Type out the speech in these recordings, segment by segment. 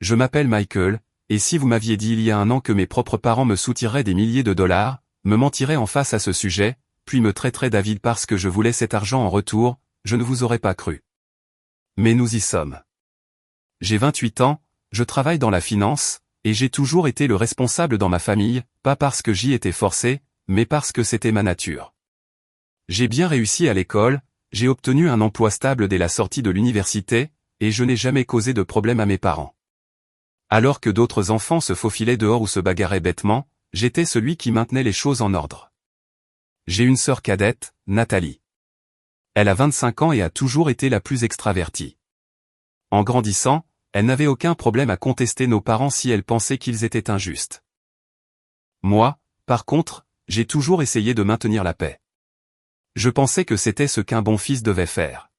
je m'appelle Michael, et si vous m'aviez dit il y a un an que mes propres parents me soutireraient des milliers de dollars, me mentiraient en face à ce sujet, puis me traiteraient David parce que je voulais cet argent en retour, je ne vous aurais pas cru. Mais nous y sommes. J'ai 28 ans, je travaille dans la finance, et j'ai toujours été le responsable dans ma famille, pas parce que j'y étais forcé, mais parce que c'était ma nature. J'ai bien réussi à l'école, j'ai obtenu un emploi stable dès la sortie de l'université, et je n'ai jamais causé de problème à mes parents. Alors que d'autres enfants se faufilaient dehors ou se bagarraient bêtement, j'étais celui qui maintenait les choses en ordre. J'ai une sœur cadette, Nathalie. Elle a 25 ans et a toujours été la plus extravertie. En grandissant, elle n'avait aucun problème à contester nos parents si elle pensait qu'ils étaient injustes. Moi, par contre, j'ai toujours essayé de maintenir la paix. Je pensais que c'était ce qu'un bon fils devait faire.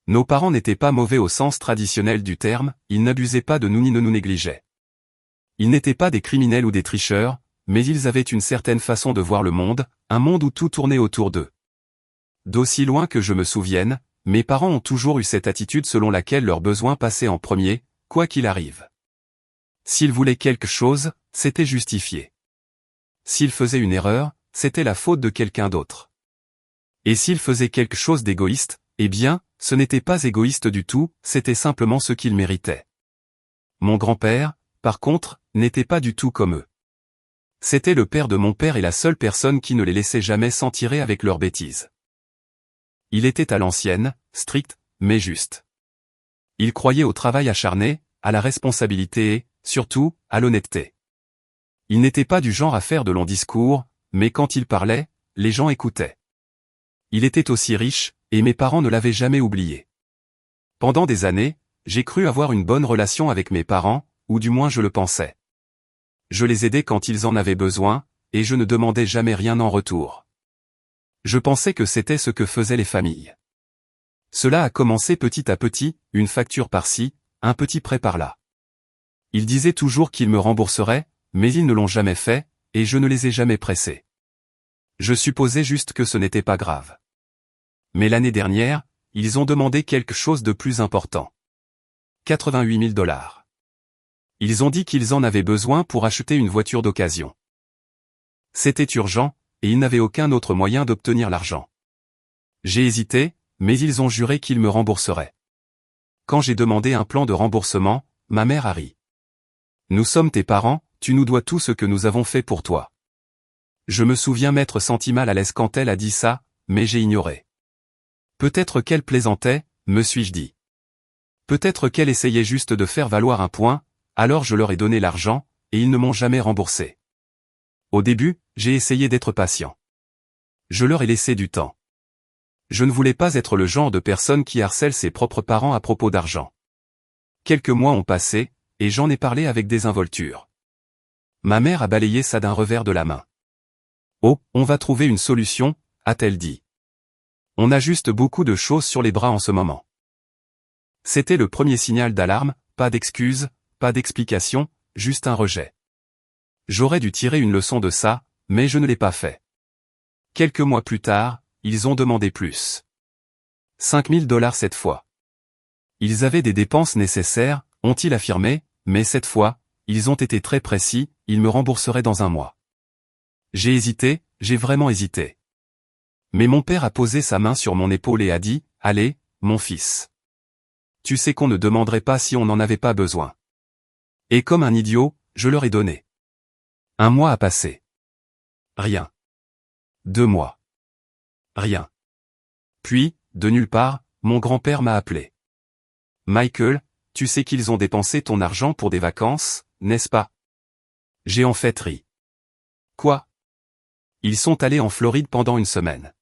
Nos parents n'étaient pas mauvais au sens traditionnel du terme, ils n'abusaient pas de nous ni ne nous négligeaient. Ils n'étaient pas des criminels ou des tricheurs, mais ils avaient une certaine façon de voir le monde, un monde où tout tournait autour d'eux. D'aussi loin que je me souvienne, mes parents ont toujours eu cette attitude selon laquelle leurs besoins passaient en premier, quoi qu'il arrive. S'ils voulaient quelque chose, c'était justifié. S'ils faisaient une erreur, c'était la faute de quelqu'un d'autre. Et s'ils faisaient quelque chose d'égoïste, eh bien, ce n'était pas égoïste du tout, c'était simplement ce qu'ils méritaient. Mon grand-père, par contre, n'était pas du tout comme eux. C'était le père de mon père et la seule personne qui ne les laissait jamais s'en tirer avec leurs bêtises. Il était à l'ancienne, strict, mais juste. Il croyait au travail acharné, à la responsabilité et, surtout, à l'honnêteté. Il n'était pas du genre à faire de longs discours, mais quand il parlait, les gens écoutaient. Il était aussi riche, et mes parents ne l'avaient jamais oublié. Pendant des années, j'ai cru avoir une bonne relation avec mes parents, ou du moins je le pensais. Je les aidais quand ils en avaient besoin, et je ne demandais jamais rien en retour. Je pensais que c'était ce que faisaient les familles. Cela a commencé petit à petit, une facture par-ci, un petit prêt par-là. Ils disaient toujours qu'ils me rembourseraient, mais ils ne l'ont jamais fait, et je ne les ai jamais pressés. Je supposais juste que ce n'était pas grave. Mais l'année dernière, ils ont demandé quelque chose de plus important. 88 000 dollars. Ils ont dit qu'ils en avaient besoin pour acheter une voiture d'occasion. C'était urgent, et ils n'avaient aucun autre moyen d'obtenir l'argent. J'ai hésité, mais ils ont juré qu'ils me rembourseraient. Quand j'ai demandé un plan de remboursement, ma mère a ri. Nous sommes tes parents, tu nous dois tout ce que nous avons fait pour toi. Je me souviens m'être senti mal à l'aise quand elle a dit ça, mais j'ai ignoré. Peut-être qu'elle plaisantait, me suis-je dit. Peut-être qu'elle essayait juste de faire valoir un point, alors je leur ai donné l'argent, et ils ne m'ont jamais remboursé. Au début, j'ai essayé d'être patient. Je leur ai laissé du temps. Je ne voulais pas être le genre de personne qui harcèle ses propres parents à propos d'argent. Quelques mois ont passé, et j'en ai parlé avec désinvolture. Ma mère a balayé ça d'un revers de la main. Oh, on va trouver une solution, a-t-elle dit. On a juste beaucoup de choses sur les bras en ce moment. C'était le premier signal d'alarme, pas d'excuses, pas d'explication, juste un rejet. J'aurais dû tirer une leçon de ça, mais je ne l'ai pas fait. Quelques mois plus tard, ils ont demandé plus. 5 000 dollars cette fois. Ils avaient des dépenses nécessaires, ont-ils affirmé, mais cette fois, ils ont été très précis, ils me rembourseraient dans un mois. J'ai hésité, j'ai vraiment hésité. Mais mon père a posé sa main sur mon épaule et a dit, « Allez, mon fils. Tu sais qu'on ne demanderait pas si on n'en avait pas besoin. » Et comme un idiot, je leur ai donné. Un mois a passé. Rien. 2 mois. Rien. Puis, de nulle part, mon grand-père m'a appelé. « Michael, tu sais qu'ils ont dépensé ton argent pour des vacances, n'est-ce pas ?» J'ai en fait ri. « Quoi ? Ils sont allés en Floride pendant une semaine.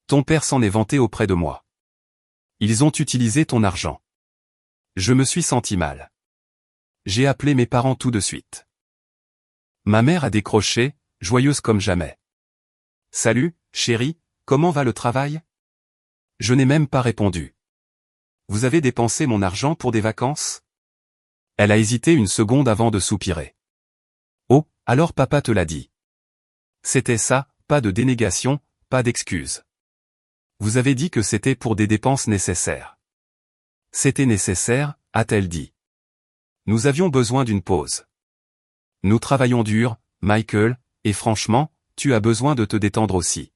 Ton père s'en est vanté auprès de moi. Ils ont utilisé ton argent. » Je me suis senti mal. J'ai appelé mes parents tout de suite. Ma mère a décroché, joyeuse comme jamais. « Salut, chérie, comment va le travail ?» Je n'ai même pas répondu. « Vous avez dépensé mon argent pour des vacances ?» Elle a hésité une seconde avant de soupirer. « Oh, alors papa te l'a dit. » C'était ça, pas de dénégation, pas d'excuse. Vous avez dit que c'était pour des dépenses nécessaires. C'était nécessaire, a-t-elle dit. Nous avions besoin d'une pause. Nous travaillons dur, Michael, et franchement, tu as besoin de te détendre aussi.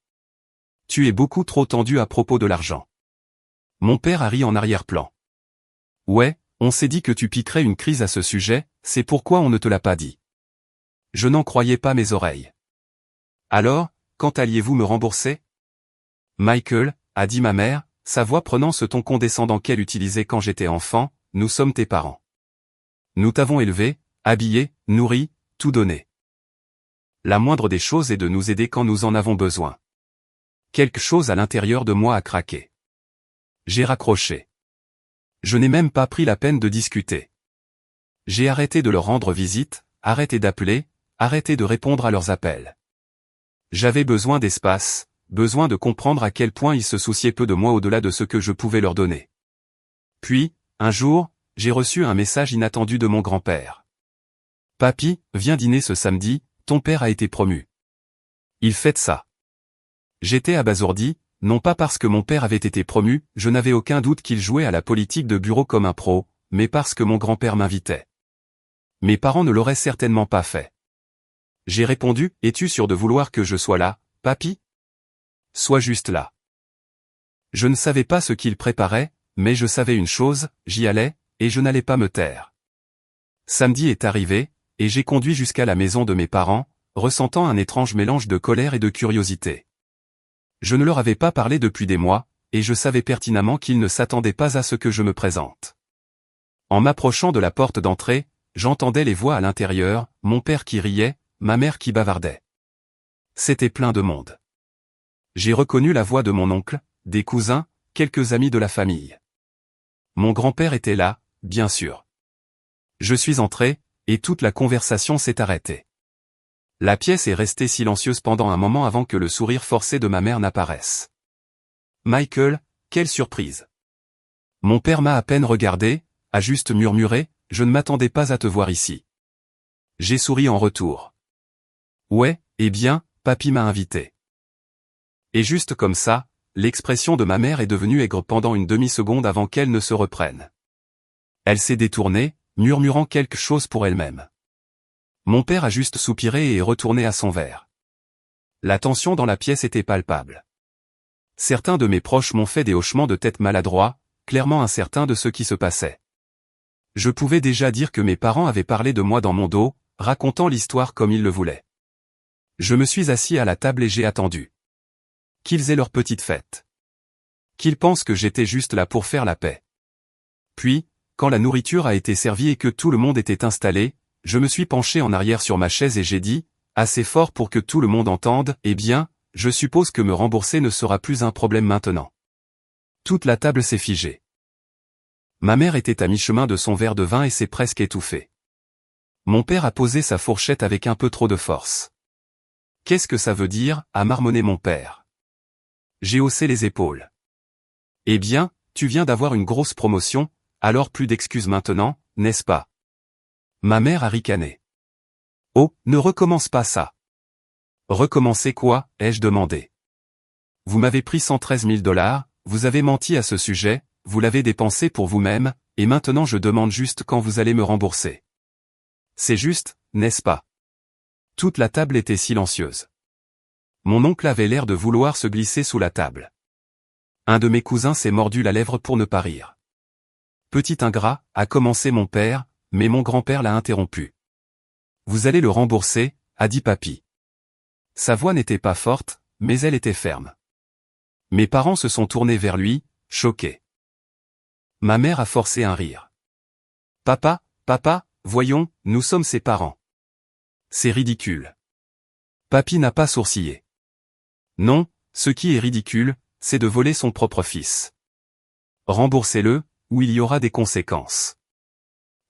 Tu es beaucoup trop tendu à propos de l'argent. Mon père a ri en arrière-plan. Ouais, on s'est dit que tu piquerais une crise à ce sujet, c'est pourquoi on ne te l'a pas dit. Je n'en croyais pas mes oreilles. Alors, quand alliez-vous me rembourser? Michael, a dit ma mère, sa voix prenant ce ton condescendant qu'elle utilisait quand j'étais enfant, nous sommes tes parents. Nous t'avons élevé, habillé, nourri, tout donné. La moindre des choses est de nous aider quand nous en avons besoin. Quelque chose à l'intérieur de moi a craqué. J'ai raccroché. Je n'ai même pas pris la peine de discuter. J'ai arrêté de leur rendre visite, arrêté d'appeler, arrêté de répondre à leurs appels. J'avais besoin d'espace, besoin de comprendre à quel point ils se souciaient peu de moi au-delà de ce que je pouvais leur donner. Puis, un jour, j'ai reçu un message inattendu de mon grand-père. Papy, viens dîner ce samedi, ton père a été promu. Il fête ça. J'étais abasourdi, non pas parce que mon père avait été promu, je n'avais aucun doute qu'il jouait à la politique de bureau comme un pro, mais parce que mon grand-père m'invitait. Mes parents ne l'auraient certainement pas fait. J'ai répondu, es-tu sûr de vouloir que je sois là, papy? Sois juste là. Je ne savais pas ce qu'il préparait, mais je savais une chose, j'y allais, et je n'allais pas me taire. Samedi est arrivé, et j'ai conduit jusqu'à la maison de mes parents, ressentant un étrange mélange de colère et de curiosité. Je ne leur avais pas parlé depuis des mois, et je savais pertinemment qu'ils ne s'attendaient pas à ce que je me présente. En m'approchant de la porte d'entrée, j'entendais les voix à l'intérieur, mon père qui riait, ma mère qui bavardait. C'était plein de monde. J'ai reconnu la voix de mon oncle, des cousins, quelques amis de la famille. Mon grand-père était là, bien sûr. Je suis entré, et toute la conversation s'est arrêtée. La pièce est restée silencieuse pendant un moment avant que le sourire forcé de ma mère n'apparaisse. Michael, quelle surprise! Mon père m'a à peine regardé, a juste murmuré, je ne m'attendais pas à te voir ici. J'ai souri en retour. Ouais, eh bien, papy m'a invité. Et juste comme ça, l'expression de ma mère est devenue aigre pendant une demi-seconde avant qu'elle ne se reprenne. Elle s'est détournée, murmurant quelque chose pour elle-même. Mon père a juste soupiré et est retourné à son verre. La tension dans la pièce était palpable. Certains de mes proches m'ont fait des hochements de tête maladroits, clairement incertains de ce qui se passait. Je pouvais déjà dire que mes parents avaient parlé de moi dans mon dos, racontant l'histoire comme ils le voulaient. Je me suis assis à la table et j'ai attendu. Qu'ils aient leur petite fête. Qu'ils pensent que j'étais juste là pour faire la paix. Puis, quand la nourriture a été servie et que tout le monde était installé, je me suis penché en arrière sur ma chaise et j'ai dit, assez fort pour que tout le monde entende, eh bien, je suppose que me rembourser ne sera plus un problème maintenant. Toute la table s'est figée. Ma mère était à mi-chemin de son verre de vin et s'est presque étouffée. Mon père a posé sa fourchette avec un peu trop de force. Qu'est-ce que ça veut dire, a marmonné mon père. J'ai haussé les épaules. Eh bien, tu viens d'avoir une grosse promotion, alors plus d'excuses maintenant, n'est-ce pas? Ma mère a ricané. Oh, ne recommence pas ça. Recommencer quoi, ai-je demandé. Vous m'avez pris 113 000 $, vous avez menti à ce sujet, vous l'avez dépensé pour vous-même, et maintenant je demande juste quand vous allez me rembourser. C'est juste, n'est-ce pas? Toute la table était silencieuse. Mon oncle avait l'air de vouloir se glisser sous la table. Un de mes cousins s'est mordu la lèvre pour ne pas rire. Petit ingrat, a commencé mon père, mais mon grand-père l'a interrompu. Vous allez le rembourser, a dit papy. Sa voix n'était pas forte, mais elle était ferme. Mes parents se sont tournés vers lui, choqués. Ma mère a forcé un rire. Papa, voyons, nous sommes ses parents. C'est ridicule. Papy n'a pas sourcillé. Non, ce qui est ridicule, c'est de voler son propre fils. Remboursez-le, ou il y aura des conséquences.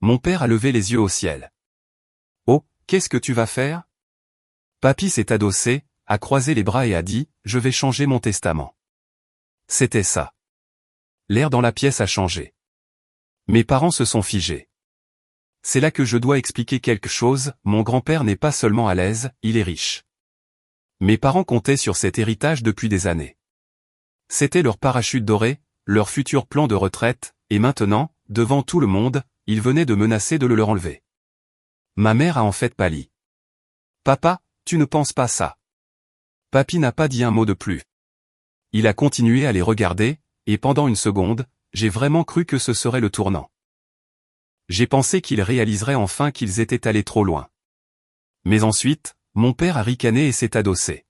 Mon père a levé les yeux au ciel. Oh, qu'est-ce que tu vas faire? Papy s'est adossé, a croisé les bras et a dit, je vais changer mon testament. C'était ça. L'air dans la pièce a changé. Mes parents se sont figés. C'est là que je dois expliquer quelque chose, mon grand-père n'est pas seulement à l'aise, il est riche. Mes parents comptaient sur cet héritage depuis des années. C'était leur parachute doré, leur futur plan de retraite, et maintenant, devant tout le monde, il venait de menacer de le leur enlever. Ma mère a en fait pâli. Papa, tu ne penses pas ça. Papy n'a pas dit un mot de plus. Il a continué à les regarder, et pendant une seconde, j'ai vraiment cru que ce serait le tournant. J'ai pensé qu'ils réaliseraient enfin qu'ils étaient allés trop loin. Mais ensuite, mon père a ricané et s'est adossé.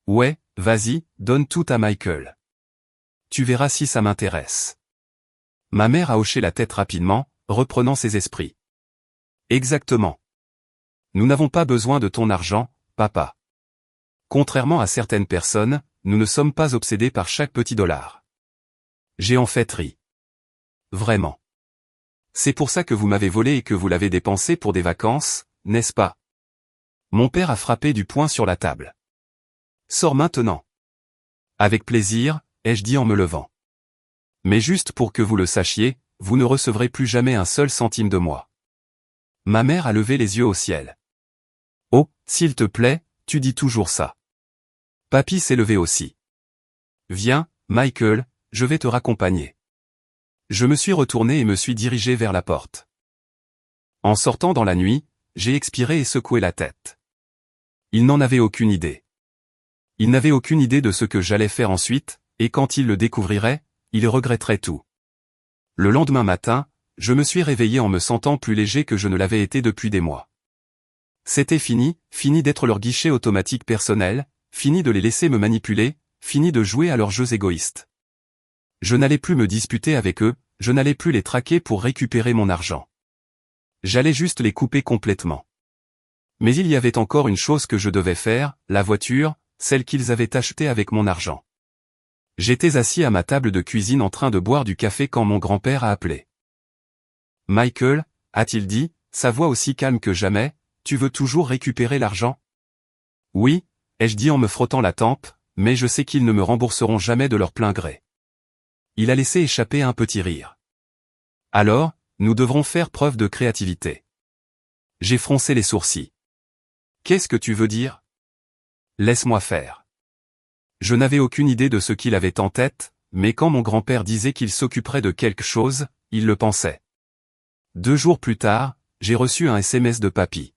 Ouais, vas-y, donne tout à Michael. Tu verras si ça m'intéresse. Ma mère a hoché la tête rapidement, reprenant ses esprits. Exactement. Nous n'avons pas besoin de ton argent, papa. Contrairement à certaines personnes, nous ne sommes pas obsédés par chaque petit dollar. J'ai en fait ri. Vraiment. C'est pour ça que vous m'avez volé et que vous l'avez dépensé pour des vacances, n'est-ce pas? Mon père a frappé du poing sur la table. Sors maintenant. Avec plaisir, ai-je dit en me levant. Mais juste pour que vous le sachiez, vous ne recevrez plus jamais un seul centime de moi. Ma mère a levé les yeux au ciel. Oh, s'il te plaît, tu dis toujours ça. Papy s'est levé aussi. Viens, Michael, je vais te raccompagner. Je me suis retourné et me suis dirigé vers la porte. En sortant dans la nuit, j'ai expiré et secoué la tête. Il n'en avait aucune idée. Il n'avait aucune idée de ce que j'allais faire ensuite, et quand il le découvrirait, il regretterait tout. Le lendemain matin, je me suis réveillé en me sentant plus léger que je ne l'avais été depuis des mois. C'était fini d'être leur guichet automatique personnel, fini de les laisser me manipuler, fini de jouer à leurs jeux égoïstes. Je n'allais plus me disputer avec eux, je n'allais plus les traquer pour récupérer mon argent. J'allais juste les couper complètement. Mais il y avait encore une chose que je devais faire, la voiture, celle qu'ils avaient achetée avec mon argent. J'étais assis à ma table de cuisine en train de boire du café quand mon grand-père a appelé. Michael, a-t-il dit, sa voix aussi calme que jamais, tu veux toujours récupérer l'argent? Oui, ai-je dit en me frottant la tempe, mais je sais qu'ils ne me rembourseront jamais de leur plein gré. Il a laissé échapper un petit rire. Alors, nous devrons faire preuve de créativité. J'ai froncé les sourcils. Qu'est-ce que tu veux dire? Laisse-moi faire. Je n'avais aucune idée de ce qu'il avait en tête, mais quand mon grand-père disait qu'il s'occuperait de quelque chose, il le pensait. 2 jours plus tard, j'ai reçu un SMS de Papy.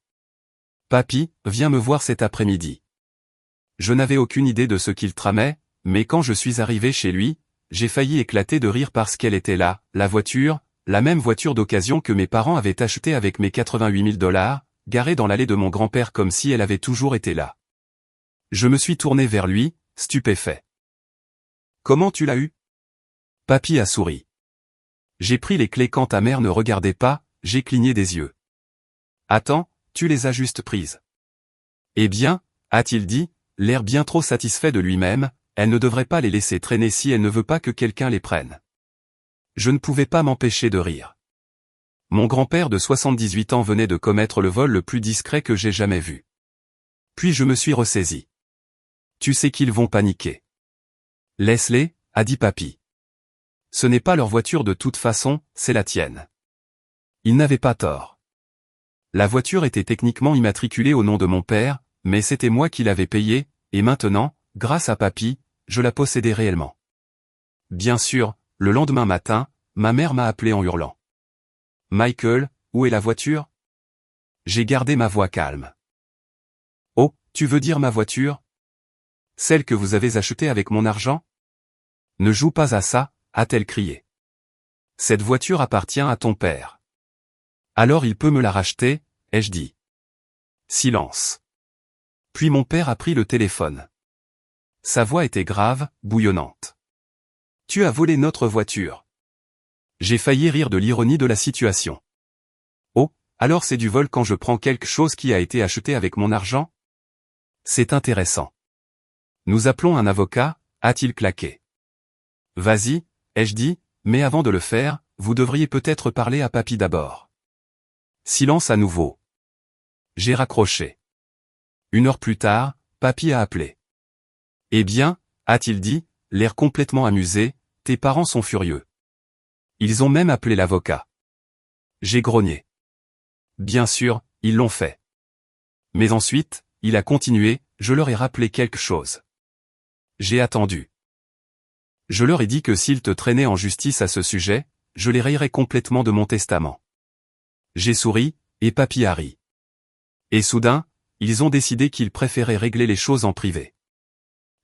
Papy, viens me voir cet après-midi. Je n'avais aucune idée de ce qu'il tramait, mais quand je suis arrivé chez lui, j'ai failli éclater de rire parce qu'elle était là, la voiture, la même voiture d'occasion que mes parents avaient achetée avec mes 88 000 $, garée dans l'allée de mon grand-père comme si elle avait toujours été là. Je me suis tourné vers lui, stupéfait. Comment tu l'as eu? Papy a souri. J'ai pris les clés quand ta mère ne regardait pas, j'ai cligné des yeux. Attends, tu les as juste prises. Eh bien, a-t-il dit, l'air bien trop satisfait de lui-même, elle ne devrait pas les laisser traîner si elle ne veut pas que quelqu'un les prenne. Je ne pouvais pas m'empêcher de rire. Mon grand-père de 78 ans venait de commettre le vol le plus discret que j'ai jamais vu. Puis je me suis ressaisi. Tu sais qu'ils vont paniquer. Laisse-les, a dit Papy. Ce n'est pas leur voiture de toute façon, c'est la tienne. Il n'avait pas tort. La voiture était techniquement immatriculée au nom de mon père, mais c'était moi qui l'avais payée, et maintenant, grâce à Papy, je la possédais réellement. Bien sûr, le lendemain matin, ma mère m'a appelé en hurlant. Michael, où est la voiture? J'ai gardé ma voix calme. Oh, tu veux dire ma voiture? Celle que vous avez achetée avec mon argent? Ne joue pas à ça, a-t-elle crié. Cette voiture appartient à ton père. Alors il peut me la racheter, ai-je dit. Silence. Puis mon père a pris le téléphone. Sa voix était grave, bouillonnante. Tu as volé notre voiture. J'ai failli rire de l'ironie de la situation. Oh, alors c'est du vol quand je prends quelque chose qui a été acheté avec mon argent? C'est intéressant. Nous appelons un avocat, a-t-il claqué. Vas-y, ai-je dit, mais avant de le faire, vous devriez peut-être parler à Papy d'abord. Silence à nouveau. J'ai raccroché. 1 heure plus tard, Papy a appelé. Eh bien, a-t-il dit, l'air complètement amusé, tes parents sont furieux. Ils ont même appelé l'avocat. J'ai grogné. Bien sûr, ils l'ont fait. Mais ensuite, il a continué, je leur ai rappelé quelque chose. J'ai attendu. Je leur ai dit que s'ils te traînaient en justice à ce sujet, je les rayerai complètement de mon testament. J'ai souri, et papy a ri. Et soudain, ils ont décidé qu'ils préféraient régler les choses en privé.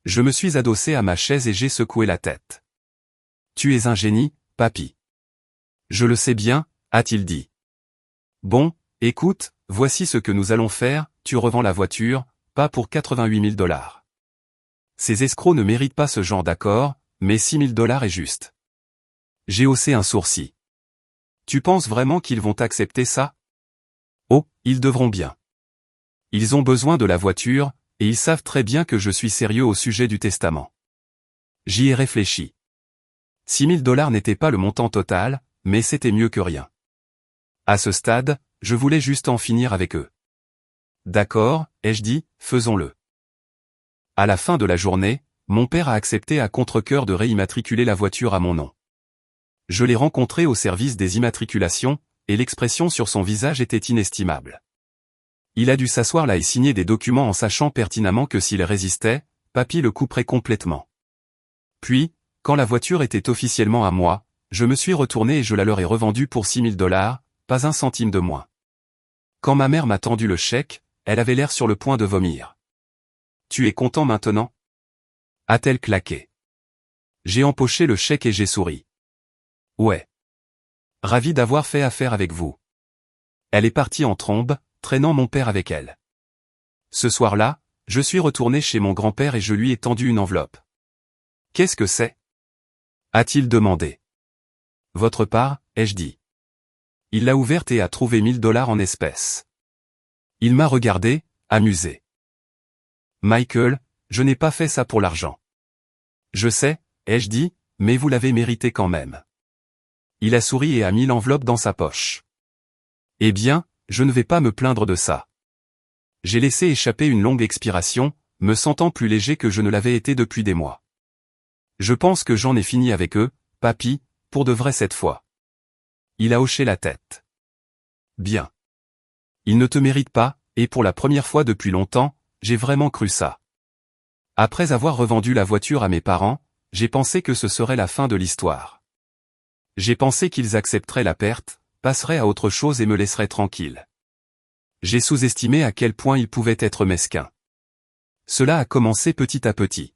Je me suis adossé à ma chaise et j'ai secoué la tête. Tu es un génie, papy. Je le sais bien, a-t-il dit. Bon, écoute, voici ce que nous allons faire, tu revends la voiture, pas pour 88 000 $. Ces escrocs ne méritent pas ce genre d'accord, mais 6 000 $ est juste. J'ai haussé un sourcil. Tu penses vraiment qu'ils vont accepter ça? Oh, ils devront bien. Ils ont besoin de la voiture, et ils savent très bien que je suis sérieux au sujet du testament. J'y ai réfléchi. 6 000 $ n'était pas le montant total, mais c'était mieux que rien. À ce stade, je voulais juste en finir avec eux. D'accord, ai-je dit, faisons-le. À la fin de la journée, mon père a accepté à contre-cœur de réimmatriculer la voiture à mon nom. Je l'ai rencontré au service des immatriculations, et l'expression sur son visage était inestimable. Il a dû s'asseoir là et signer des documents en sachant pertinemment que s'il résistait, papy le couperait complètement. Puis, quand la voiture était officiellement à moi, je me suis retourné et je la leur ai revendue pour 6 000 $, pas un centime de moins. Quand ma mère m'a tendu le chèque, elle avait l'air sur le point de vomir. « Tu es content maintenant ?» a-t-elle claqué. J'ai empoché le chèque et j'ai souri. « Ouais. Ravi d'avoir fait affaire avec vous. » Elle est partie en trombe, traînant mon père avec elle. Ce soir-là, je suis retourné chez mon grand-père et je lui ai tendu une enveloppe. « Qu'est-ce que c'est ?» a-t-il demandé. « Votre part, ai-je dit. » Il l'a ouverte et a trouvé 1 000 $ en espèces. Il m'a regardé, amusé. « Michael, je n'ai pas fait ça pour l'argent. » « Je sais, ai-je dit, mais vous l'avez mérité quand même. » Il a souri et a mis l'enveloppe dans sa poche. « Eh bien, je ne vais pas me plaindre de ça. » J'ai laissé échapper une longue expiration, me sentant plus léger que je ne l'avais été depuis des mois. « Je pense que j'en ai fini avec eux, papy, pour de vrai cette fois. » Il a hoché la tête. « Bien. Ils ne te méritent pas, et pour la première fois depuis longtemps, j'ai vraiment cru ça. Après avoir revendu la voiture à mes parents, j'ai pensé que ce serait la fin de l'histoire. J'ai pensé qu'ils accepteraient la perte, passeraient à autre chose et me laisseraient tranquille. J'ai sous-estimé à quel point ils pouvaient être mesquins. Cela a commencé petit à petit.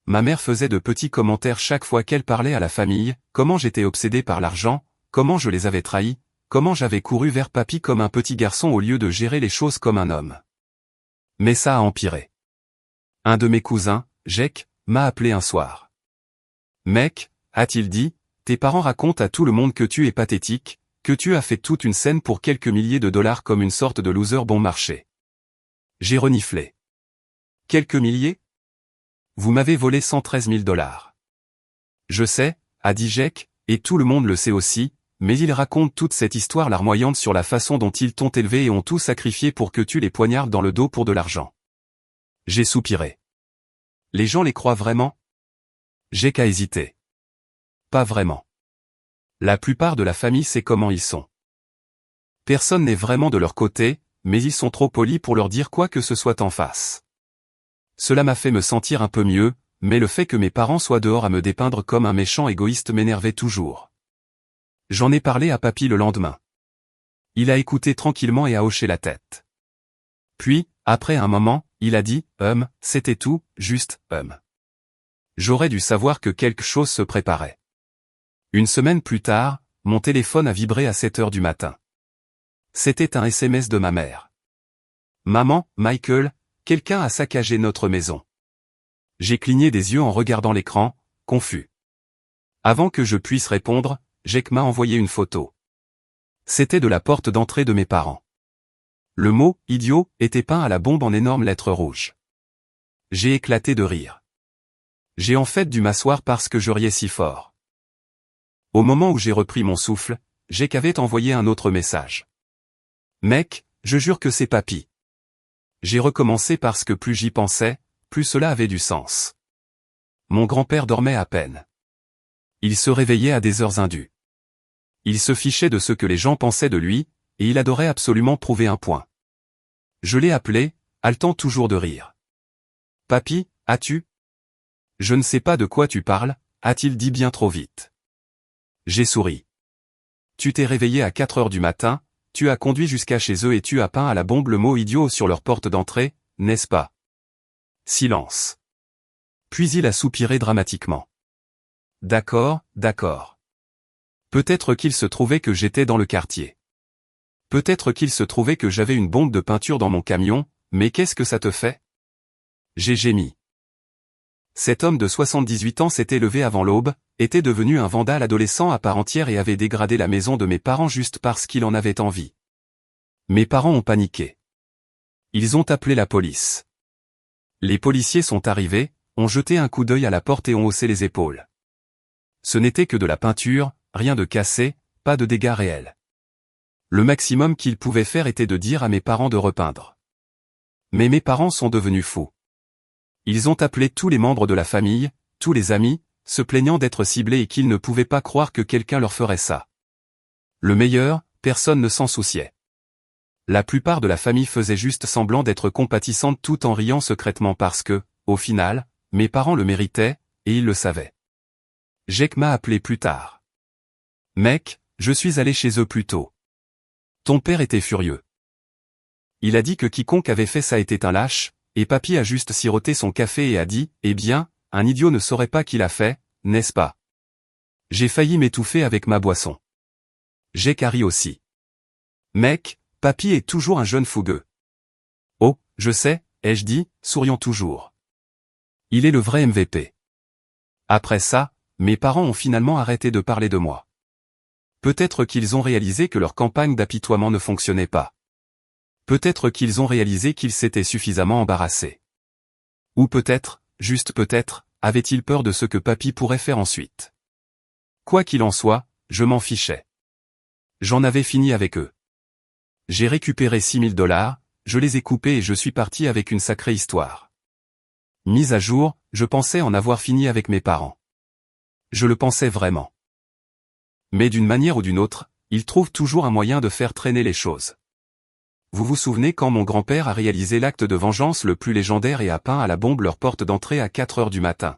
Ma mère faisait de petits commentaires chaque fois qu'elle parlait à la famille, comment j'étais obsédé par l'argent, comment je les avais trahis, comment j'avais couru vers papy comme un petit garçon au lieu de gérer les choses comme un homme. Mais ça a empiré. Un de mes cousins, Jake, m'a appelé un soir. « Mec, a-t-il dit, tes parents racontent à tout le monde que tu es pathétique, que tu as fait toute une scène pour quelques milliers de dollars comme une sorte de loser bon marché. » J'ai reniflé. « Quelques milliers ? Vous m'avez volé 113 000 $. Je sais, a dit Jake, et tout le monde le sait aussi, mais ils racontent toute cette histoire larmoyante sur la façon dont ils t'ont élevé et ont tout sacrifié pour que tu les poignardes dans le dos pour de l'argent. J'ai soupiré. Les gens les croient vraiment? J'ai qu'à hésiter. Pas vraiment. La plupart de la famille sait comment ils sont. Personne n'est vraiment de leur côté, mais ils sont trop polis pour leur dire quoi que ce soit en face. Cela m'a fait me sentir un peu mieux, mais le fait que mes parents soient dehors à me dépeindre comme un méchant égoïste m'énervait toujours. J'en ai parlé à papy le lendemain. Il a écouté tranquillement et a hoché la tête. Puis, après un moment, il a dit, c'était tout, juste, J'aurais dû savoir que quelque chose se préparait. Une semaine plus tard, mon téléphone a vibré à 7 heures du matin. C'était un SMS de ma mère. Maman, Michael, quelqu'un a saccagé notre maison. J'ai cligné des yeux en regardant l'écran, confus. Avant que je puisse répondre, Jake m'a envoyé une photo. C'était de la porte d'entrée de mes parents. Le mot « idiot » était peint à la bombe en énormes lettres rouges. J'ai éclaté de rire. J'ai en fait dû m'asseoir parce que je riais si fort. Au moment où j'ai repris mon souffle, Jake avait envoyé un autre message. « Mec, je jure que c'est papy. » J'ai recommencé parce que plus j'y pensais, plus cela avait du sens. Mon grand-père dormait à peine. Il se réveillait à des heures indues. Il se fichait de ce que les gens pensaient de lui, et il adorait absolument prouver un point. Je l'ai appelé, haletant toujours de rire. « Papy, as-tu ? » « Je ne sais pas de quoi tu parles, a-t-il dit bien trop vite. J'ai souri. Tu t'es réveillé à 4 heures du matin, tu as conduit jusqu'à chez eux et tu as peint à la bombe le mot idiot sur leur porte d'entrée, n'est-ce pas? Silence. Puis il a soupiré dramatiquement. D'accord, d'accord. Peut-être qu'il se trouvait que j'étais dans le quartier. Peut-être qu'il se trouvait que j'avais une bombe de peinture dans mon camion, mais qu'est-ce que ça te fait? J'ai gémi. Cet homme de 78 ans s'était levé avant l'aube, était devenu un vandale adolescent à part entière et avait dégradé la maison de mes parents juste parce qu'il en avait envie. Mes parents ont paniqué. Ils ont appelé la police. Les policiers sont arrivés, ont jeté un coup d'œil à la porte et ont haussé les épaules. Ce n'était que de la peinture, rien de cassé, pas de dégâts réels. Le maximum qu'ils pouvaient faire était de dire à mes parents de repeindre. Mais mes parents sont devenus fous. Ils ont appelé tous les membres de la famille, tous les amis, se plaignant d'être ciblés et qu'ils ne pouvaient pas croire que quelqu'un leur ferait ça. Le meilleur, personne ne s'en souciait. La plupart de la famille faisait juste semblant d'être compatissante tout en riant secrètement parce que, au final, mes parents le méritaient, et ils le savaient. Jake m'a appelé plus tard. Mec, je suis allé chez eux plus tôt. Ton père était furieux. Il a dit que quiconque avait fait ça était un lâche, et papy a juste siroté son café et a dit, eh bien, un idiot ne saurait pas qui l'a fait, n'est-ce pas? J'ai failli m'étouffer avec ma boisson. Jake a ri aussi. Mec, papy est toujours un jeune fougueux. Oh, je sais, ai-je dit, souriant toujours. Il est le vrai MVP. Après ça, mes parents ont finalement arrêté de parler de moi. Peut-être qu'ils ont réalisé que leur campagne d'apitoiement ne fonctionnait pas. Peut-être qu'ils ont réalisé qu'ils s'étaient suffisamment embarrassés. Ou peut-être, juste peut-être, avaient-ils peur de ce que papy pourrait faire ensuite. Quoi qu'il en soit, je m'en fichais. J'en avais fini avec eux. J'ai récupéré $6 000, je les ai coupés et je suis parti avec une sacrée histoire. Mise à jour, je pensais en avoir fini avec mes parents. Je le pensais vraiment. Mais d'une manière ou d'une autre, ils trouvent toujours un moyen de faire traîner les choses. Vous vous souvenez quand mon grand-père a réalisé l'acte de vengeance le plus légendaire et a peint à la bombe leur porte d'entrée à 4 heures du matin?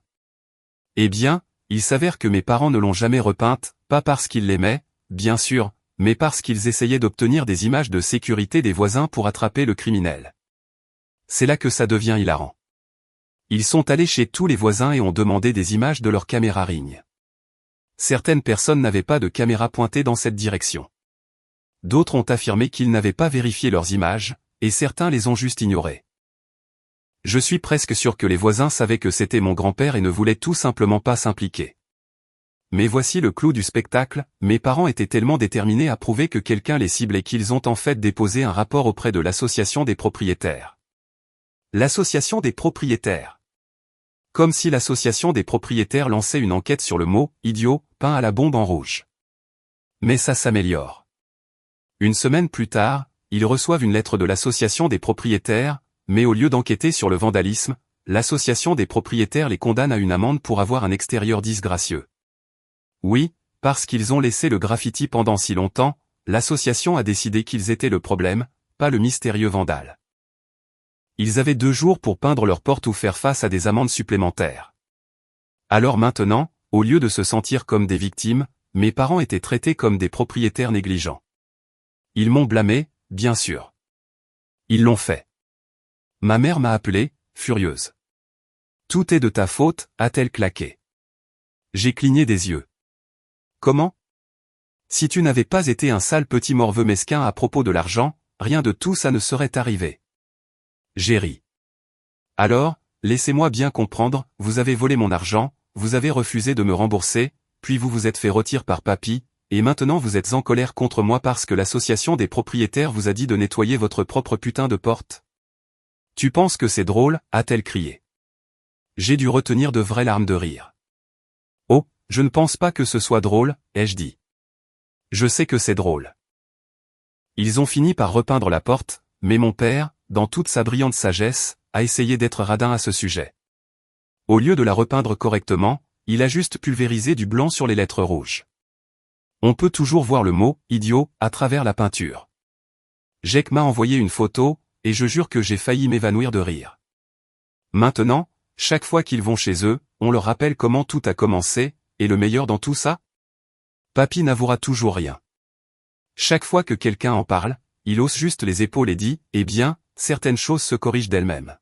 Eh bien, il s'avère que mes parents ne l'ont jamais repeinte, pas parce qu'ils l'aimaient, bien sûr, mais parce qu'ils essayaient d'obtenir des images de sécurité des voisins pour attraper le criminel. C'est là que ça devient hilarant. Ils sont allés chez tous les voisins et ont demandé des images de leurs caméras Ring. Certaines personnes n'avaient pas de caméra pointée dans cette direction. D'autres ont affirmé qu'ils n'avaient pas vérifié leurs images, et certains les ont juste ignorées. Je suis presque sûr que les voisins savaient que c'était mon grand-père et ne voulaient tout simplement pas s'impliquer. Mais voici le clou du spectacle, mes parents étaient tellement déterminés à prouver que quelqu'un les ciblait qu'ils ont en fait déposé un rapport auprès de l'association des propriétaires. L'association des propriétaires. Comme si l'association des propriétaires lançait une enquête sur le mot « idiot » peint à la bombe en rouge. Mais ça s'améliore. Une semaine plus tard, ils reçoivent une lettre de l'association des propriétaires, mais au lieu d'enquêter sur le vandalisme, l'association des propriétaires les condamne à une amende pour avoir un extérieur disgracieux. Oui, parce qu'ils ont laissé le graffiti pendant si longtemps, l'association a décidé qu'ils étaient le problème, pas le mystérieux vandale. Ils avaient 2 jours pour peindre leur porte ou faire face à des amendes supplémentaires. Alors maintenant, au lieu de se sentir comme des victimes, mes parents étaient traités comme des propriétaires négligents. Ils m'ont blâmé, bien sûr. Ils l'ont fait. Ma mère m'a appelé, furieuse. Tout est de ta faute, a-t-elle claqué. J'ai cligné des yeux. Comment? Si tu n'avais pas été un sale petit morveux mesquin à propos de l'argent, rien de tout ça ne serait arrivé. J'ai ri. Alors, laissez-moi bien comprendre, vous avez volé mon argent, vous avez refusé de me rembourser, puis vous vous êtes fait retirer par papy, et maintenant vous êtes en colère contre moi parce que l'association des propriétaires vous a dit de nettoyer votre propre putain de porte. Tu penses que c'est drôle, a-t-elle crié. J'ai dû retenir de vraies larmes de rire. Oh, je ne pense pas que ce soit drôle, ai-je dit. Je sais que c'est drôle. Ils ont fini par repeindre la porte, mais mon père, dans toute sa brillante sagesse, a essayé d'être radin à ce sujet. Au lieu de la repeindre correctement, il a juste pulvérisé du blanc sur les lettres rouges. On peut toujours voir le mot « idiot » à travers la peinture. Jake m'a envoyé une photo, et je jure que j'ai failli m'évanouir de rire. Maintenant, chaque fois qu'ils vont chez eux, on leur rappelle comment tout a commencé, et le meilleur dans tout ça? Papy n'avouera toujours rien. Chaque fois que quelqu'un en parle, il hausse juste les épaules et dit, eh bien, certaines choses se corrigent d'elles-mêmes.